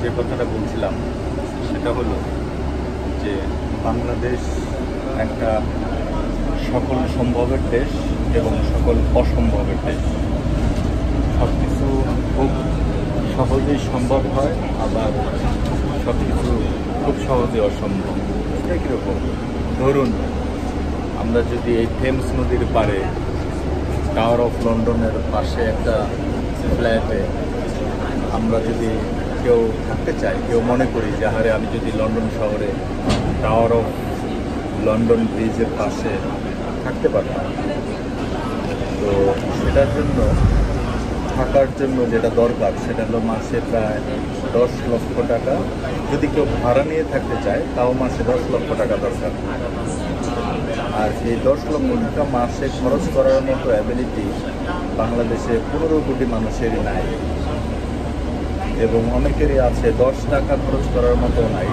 যে কথাটা বলছিলাম সেটা হলো যে বাংলাদেশ একটা সকল সম্ভবের দেশ এবং সকল অসম্ভবের দেশ। সব কিছু খুব সহজেই সম্ভব হয়, আবার সব কিছু খুব সহজে অসম্ভব। এটা কীরকম? ধরুন, আমরা যদি এই থেমস নদীর পাড়ে টাওয়ার অফ লন্ডনের পাশে একটা ফ্ল্যাটে আমরা যদি কেউ থাকতে চাই, কেউ মনে করি যে হারে আমি যদি লন্ডন শহরে টাওয়ার অফ লন্ডন ব্রিজের পাশে থাকতে পারতাম, তো সেটার জন্য থাকার জন্য যেটা দরকার সেটা হলো মাসে প্রায় 10 লক্ষ টাকা। যদি কেউ ভাড়া নিয়ে থাকতে চায় তাও মাসে 10 লক্ষ টাকা দরকার। আর এই 10 লক্ষ টাকা মাসে খরচ করার মতো অ্যাবিলিটি বাংলাদেশে 15 কোটি মানুষেরই নাই, এবং অনেকেরই আছে 10 টাকা খরচ করার মতো নাই।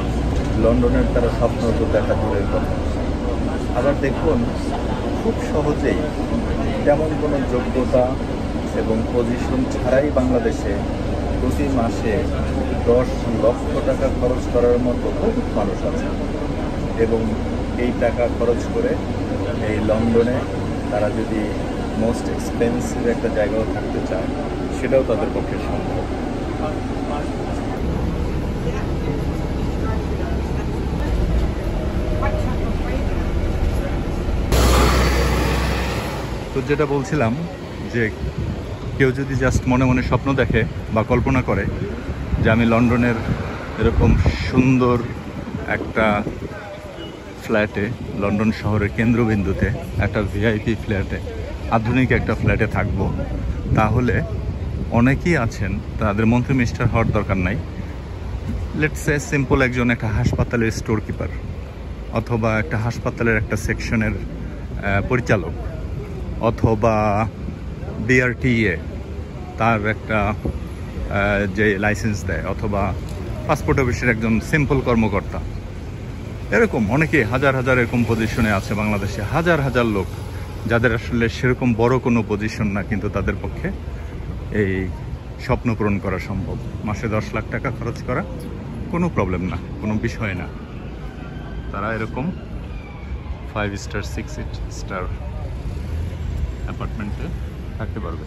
লন্ডনের তারা স্বপ্ন তো দেখা দূরের কথা। আবার দেখুন, খুব সহজেই তেমন কোনো যোগ্যতা এবং পজিশন ছাড়াই বাংলাদেশে প্রতি মাসে 10 লক্ষ টাকা খরচ করার মতো বহুত মানুষ আছে, এবং এই টাকা খরচ করে এই লন্ডনে তারা যদি মোস্ট এক্সপেন্সিভ একটা জায়গাও থাকতে চায় সেটাও তাদের পক্ষে সম্ভব। তো যেটা বলছিলাম যে কেউ যদি জাস্ট মনে মনে স্বপ্ন দেখে বা কল্পনা করে যে আমি লন্ডনের এরকম সুন্দর একটা ফ্ল্যাটে, লন্ডন শহরের কেন্দ্রবিন্দুতে একটা ভিআইপি ফ্ল্যাটে, আধুনিক একটা ফ্ল্যাটে থাকব, তাহলে অনেকেই আছেন তাদের মন্ত্রী মিনিস্টার হওয়ার দরকার নাই। লেটস সে সিম্পল একজন একটা হাসপাতালের স্টোর কিপার, অথবা একটা হাসপাতালের একটা সেকশনের পরিচালক, অথবা বিআরটিএ তার একটা যে লাইসেন্স দেয়, অথবা পাসপোর্ট অফিসের একজন সিম্পল কর্মকর্তা। এরকম অনেকে হাজার হাজার এরকম পজিশনে আছে বাংলাদেশে, হাজার হাজার লোক যাদের আসলে সেরকম বড় কোনো পজিশন না, কিন্তু তাদের পক্ষে এই স্বপ্ন পূরণ করা সম্ভব। মাসে 10 লাখ টাকা খরচ করা কোনো প্রবলেম না, কোনো বিষয় না। তারা এরকম 5 স্টার 6 স্টার অ্যাপার্টমেন্টে থাকতে পারবে।